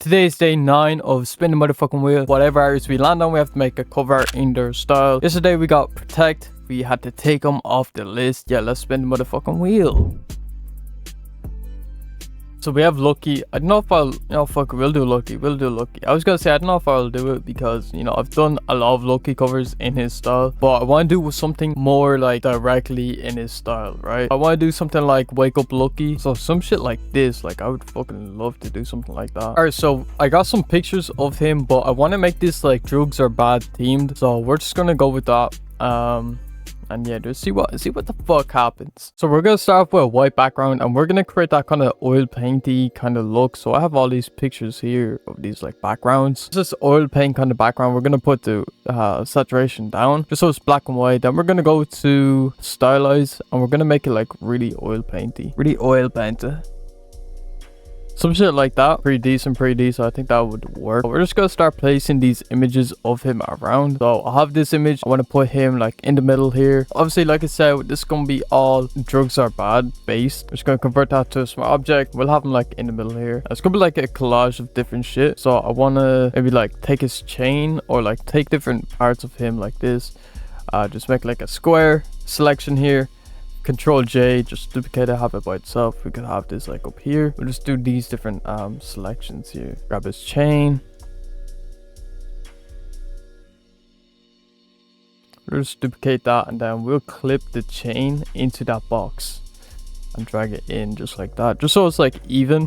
Today is day 9 of spin the motherfucking wheel. Whatever artists we land on, we have to make a cover art in their style. Yesterday we got Protect. We had to take them off the list. Yeah, let's spin the motherfucking wheel. So we have Lucky. I don't know if I'll, fuck it, we'll do Lucky. I was gonna say, I don't know if I'll do it because, I've done a lot of Lucky covers in his style. But I want to do something more like directly in his style, right? I want to do something like Wake Up Lucky. So some shit like this, like I would fucking love to do something like that. Alright, so I got some pictures of him, but I want to make this like drugs are bad themed. So we're just gonna go with that. And yeah, just see what the fuck happens. So we're gonna start off with a white background and we're gonna create that kind of oil painty kind of look. So I have all these pictures here of these like backgrounds. This oil paint kind of background. We're gonna put the saturation down just so it's black and white. Then we're gonna go to stylize and we're gonna make it like really oil painty, some shit like that. Pretty decent. I think that would work. We're just gonna start placing these images of him around. So I have this image. I want to put him like in the middle here. Obviously, like I said, this is gonna be all drugs are bad based. I'm just gonna convert that to a small object. We'll have him like in the middle here. It's gonna be like a collage of different shit. So I want to maybe like take his chain or like take different parts of him like this. Just make like a square selection here. Control J, just duplicate it, have it by itself. We could have this like up here. We'll just do these different selections here. Grab his chain. We'll just duplicate that and then we'll clip the chain into that box and drag it in just like that, just so it's like even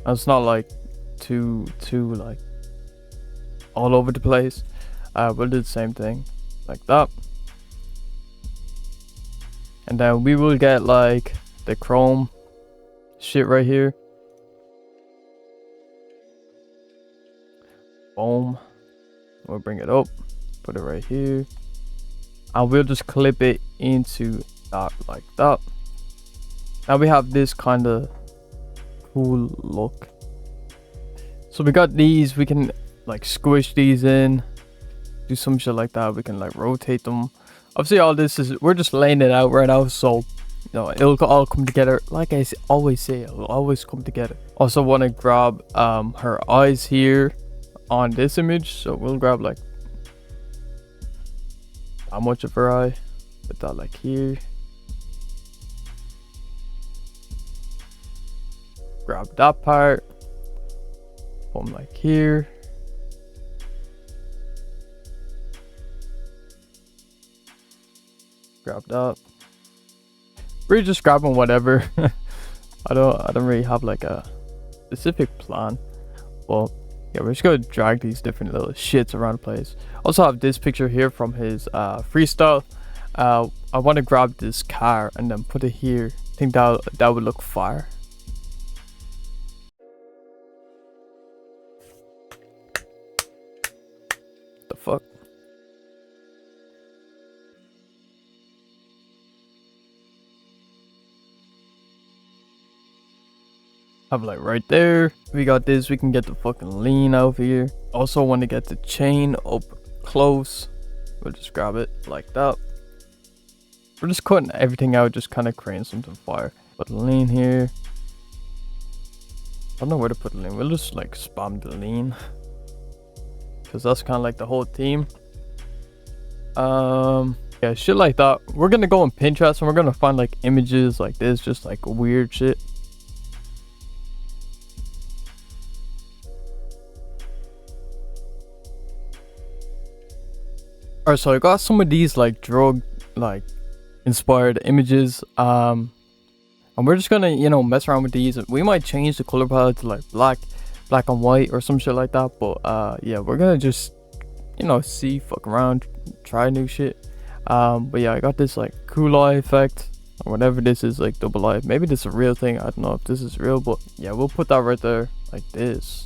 and it's not like too like all over the place. We'll do the same thing like that. And then we will get like the chrome shit right here. Boom. We'll bring it up, put it right here. And we'll just clip it into that like that. Now we have this kind of cool look. So we got these, we can like squish these in, do some shit like that. We can like rotate them. Obviously all this is, we're just laying it out right now, so it'll all come together. Like I always say, it'll always come together. Also want to grab her eyes here on this image, so we'll grab like how much of her eye, put that like here, grab that part, put them like here. Grab that. We're just grabbing whatever. I don't really have like a specific plan. Well, yeah, we're just gonna drag these different little shits around the place. Also have this picture here from his freestyle. I want to grab this car and then put it here. I think that would look fire. The fuck? Have like right there. We got this. We can get the fucking lean out here. Also want to get the chain up close. We'll just grab it like that. We're just cutting everything out, just kind of creating something fire. Put the lean here. I don't know where to put the lean. We'll just like spam the lean, because that's kind of like the whole theme. Yeah, shit like that. We're gonna go on Pinterest and we're gonna find like images like this, just like weird shit. Alright, so I got some of these like drug like inspired images, and we're just gonna mess around with these. We might change the color palette to like black and white or some shit like that, but yeah, we're gonna just see, fuck around, try new shit. But yeah, I got this like cool eye effect or whatever this is, like double eye. Maybe this is a real thing, I don't know if this is real, but yeah, we'll put that right there like this,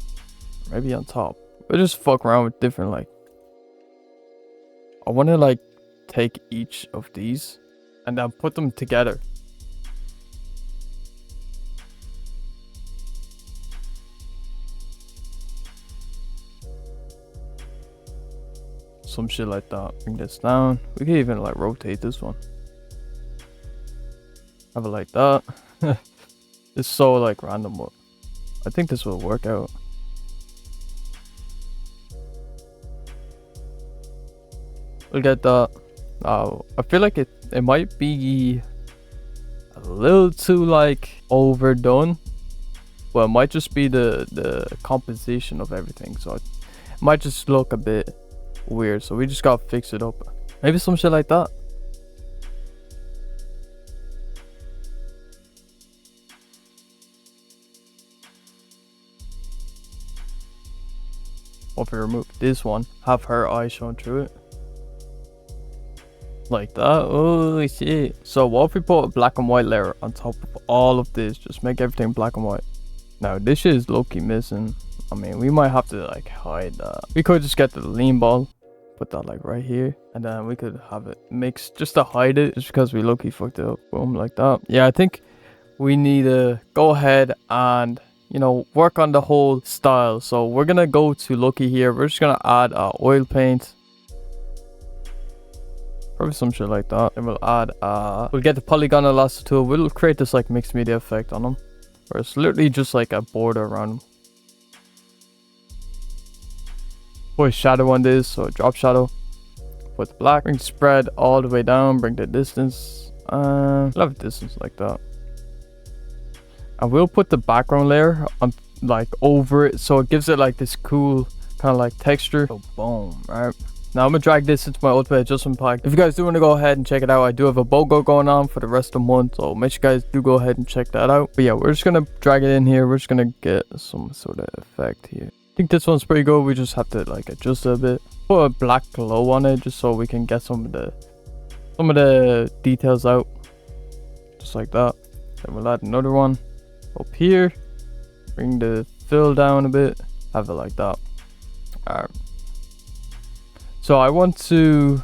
maybe on top. We'll just fuck around with different like, I want to like take each of these and then put them together. Some shit like that. Bring this down. We can even like rotate this one. Have it like that. It's so like random, but I think this will work out. We'll get that. I feel like it might be a little too like overdone, but it might just be the composition of everything, so it might just look a bit weird, so we just gotta fix it up. Maybe some shit like that. Or if we remove this one, have her eyes shown through it like that. Oh shit. So what if we put a black and white layer on top of all of this, just make everything black and white? Now this shit is low-key missing. I mean, we might have to like hide that. We could just get the lean ball, put that like right here, and then we could have it mixed just to hide it, just because we low-key fucked it up. Boom, like that. Yeah, I think we need to go ahead and, you know, work on the whole style. So we're gonna go to LUCKI here. We're just gonna add oil paint, probably some shit like that. And we'll add we'll get the polygon elasto tool. We'll create this like mixed media effect on them, where it's literally just like a border around them. Put a shadow on this, so a drop shadow. Put the black, bring spread all the way down, bring the distance, we'll have a distance like that. And we'll put the background layer on like over it, so it gives it like this cool kind of like texture. So boom, right? Now I'm gonna drag this into my ultimate adjustment pack. If you guys do want to go ahead and check it out, I do have a BOGO going on for the rest of the month, so make sure you guys do go ahead and check that out. But yeah, we're just gonna drag it in here. We're just gonna get some sort of effect here. I think this one's pretty good. We just have to like adjust it a bit. Put a black glow on it just so we can get some of the details out, just like that. Then we'll add another one up here, bring the fill down a bit, have it like that. Alright, so I want to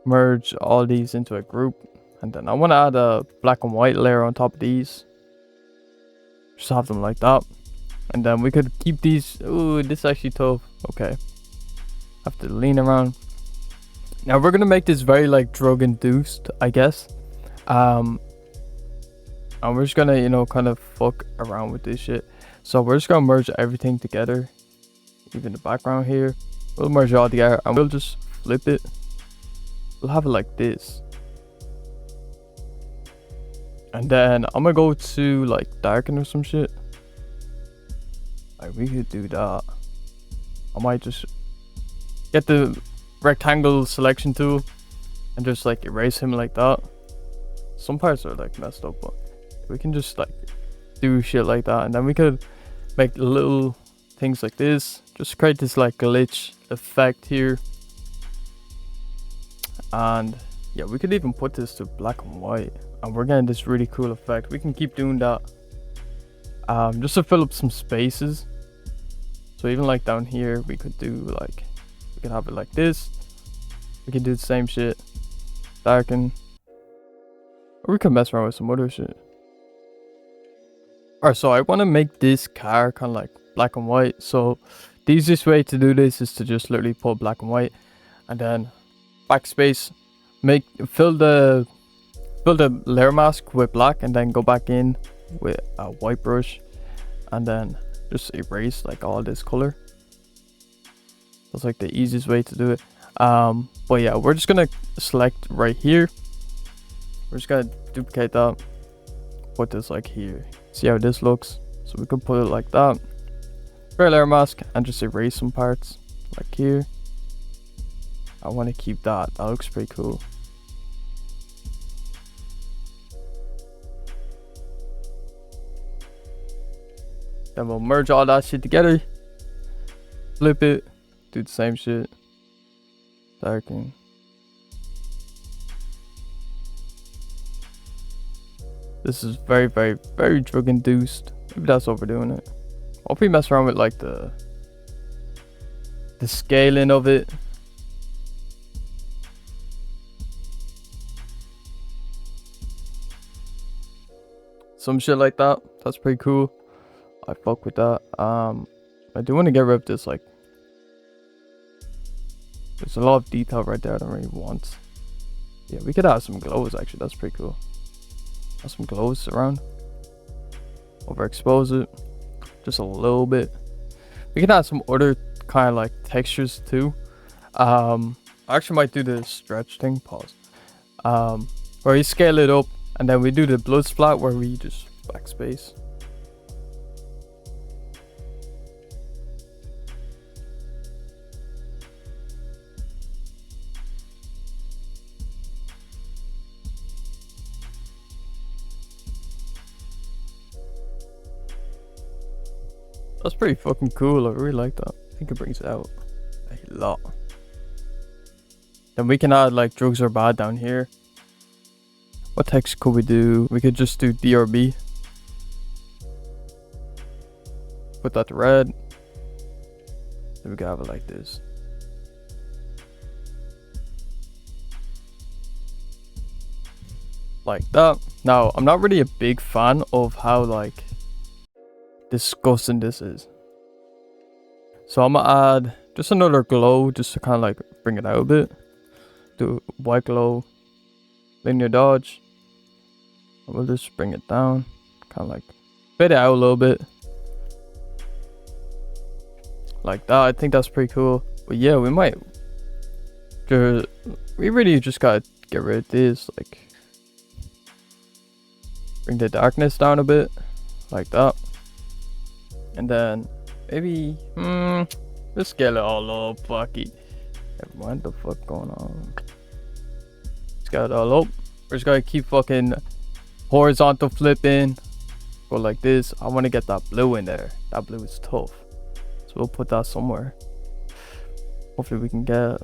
merge all these into a group, and then I want to add a black and white layer on top of these, just have them like that. And then we could keep these. Ooh, this is actually tough. Okay, have to lean around. Now we're gonna make this very like drug induced, I guess. And we're just gonna, you know, kind of fuck around with this shit. So we're just gonna merge everything together, even the background here. We'll merge it all together and we'll just flip it. We'll have it like this. And then I'm gonna go to like darken or some shit. Like we could do that. I might just get the rectangle selection tool and just like erase him like that. Some parts are like messed up, but we can just like do shit like that, and then we could make little things like this, just create this like glitch effect here. And yeah, we could even put this to black and white, and we're getting this really cool effect. We can keep doing that just to fill up some spaces. So even like down here, we could do like, we could have it like this. We can do the same shit, darken, or we could mess around with some other shit. Alright, so I want to make this car kind of like black and white. So the easiest way to do this is to just literally put black and white, and then backspace, fill the layer mask with black, and then go back in with a white brush, and then just erase like all this color. That's like the easiest way to do it. But yeah, we're just gonna select right here. We're just gonna duplicate that, put this like here. See how this looks? So we can put it like that. Create a layer mask and just erase some parts like here. I want to keep that. That looks pretty cool. Then we'll merge all that shit together. Flip it. Do the same shit. Darken. This is very, very, very drug induced. Maybe that's overdoing it. Hope we mess around with like the scaling of it. Some shit like that. That's pretty cool. I fuck with that. I do want to get rid of this, like, there's a lot of detail right there I don't really want. Yeah, we could add some glows actually. That's pretty cool. Have some glows around. overexpose it just a little bit. We can add some other kind of like textures too. I actually might do the stretch thing. Pause. Where we scale it up, and then we do the blood splat where we just backspace. That's pretty fucking cool. I really like that. I think it brings it out a lot. Then we can add like drugs are bad down here. What text could we do? We could just do DRB. Put that to red. Then we can have it like this. Like that. Now, I'm not really a big fan of how like disgusting this is. So I'm gonna add just another glow just to kind of like bring it out a bit. Do white glow, linear dodge. And we'll just bring it down, kind of like fade it out a little bit. Like that. I think that's pretty cool. But yeah, we really just gotta get rid of this, like bring the darkness down a bit, like that. And then maybe let's scale it all up. Fuck it. What the fuck going on? Scale it all up. We're just gonna keep fucking horizontal flipping. Go like this. I want to get that blue in there. That blue is tough. So we'll put that somewhere. Hopefully we can get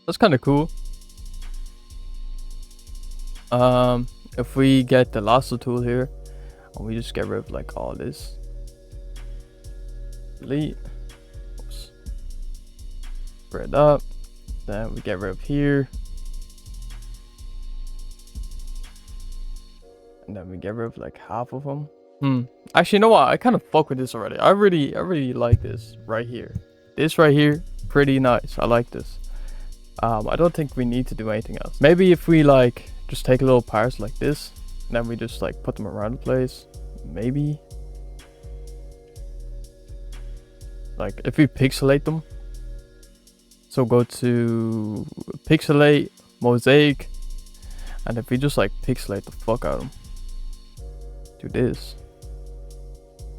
that's kind of cool. If we get the lasso tool here and we just get rid of like all this, delete, oops, spread up, then we get rid of here, and then we get rid of like half of them. Actually, you know what, I kind of fuck with this already. I really like this right here. This right here, pretty nice. I like this. I don't think we need to do anything else. Maybe if we like just take little parts like this, and then we just like put them around the place. Maybe like if we pixelate them, so go to pixelate, mosaic, and if we just like pixelate the fuck out of them, do this,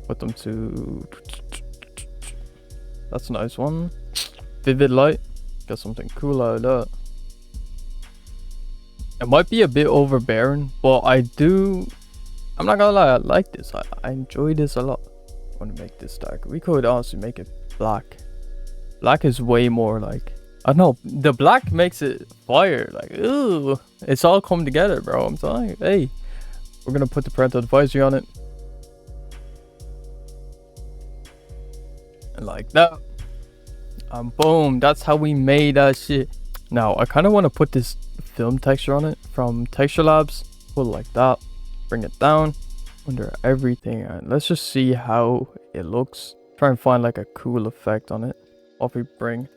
put them to, that's a nice one, vivid light, get something cool out of that. It might be a bit overbearing, but I'm not gonna lie, I like this. I enjoy this a lot. I want to make this dark. We could honestly make it black. Black is way more like, I don't know, the black makes it fire. Like, ooh, it's all come together, bro. I'm telling you. Hey, we're gonna put the parental advisory on it. And like that. And boom, that's how we made that shit. Now, I kind of want to put this film texture on it from Texture Labs. Put it like that. Bring it down under everything. And let's just see how it looks. Try and find like a cool effect on it. If we bring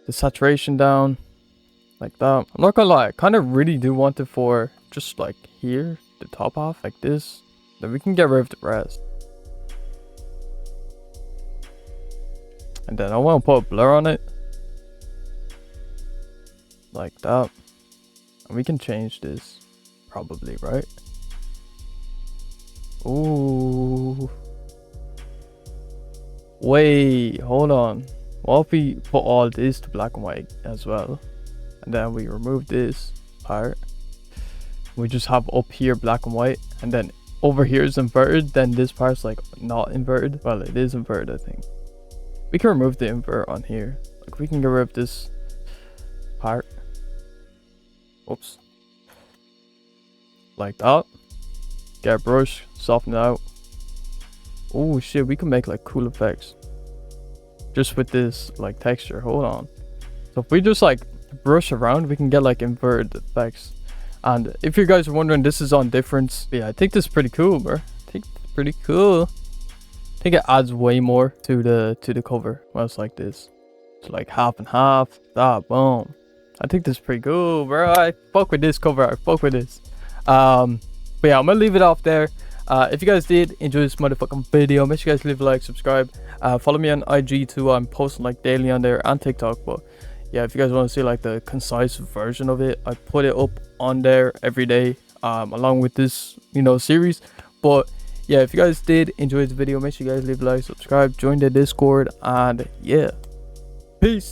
the saturation down like that. I'm not gonna lie, I kind of really do want it for just like here, the top half, like this. Then we can get rid of the rest. And then I want to put a blur on it. Like that. And we can change this. Probably, right? Ooh. Wait, hold on. What if we put all this to black and white as well? And then we remove this part. We just have up here black and white. And then over here is inverted. Then this part's like not inverted. Well, it is inverted, I think. We can remove the invert on here. Like we can get rid of this part. Oops. Like that. Get a brush, soften it out. Oh shit, we can make like cool effects. Just with this like texture. Hold on. So if we just like brush around, we can get like inverted effects. And if you guys are wondering, this is on difference. Yeah, I think this is pretty cool, bro. I think it's pretty cool. I think it adds way more to the cover when it's like this. It's like half and half. That boom. I think this is pretty cool, bro. I fuck with this cover. I fuck with this. But yeah, I'm gonna leave it off there. If you guys did enjoy this motherfucking video, make sure you guys leave a like, subscribe, follow me on IG too. I'm posting like daily on there and TikTok. But yeah, if you guys want to see like the concise version of it, I put it up on there every day, along with this, you know, series. But yeah, if you guys did enjoy this video, make sure you guys leave a like, subscribe, join the Discord, and yeah, peace.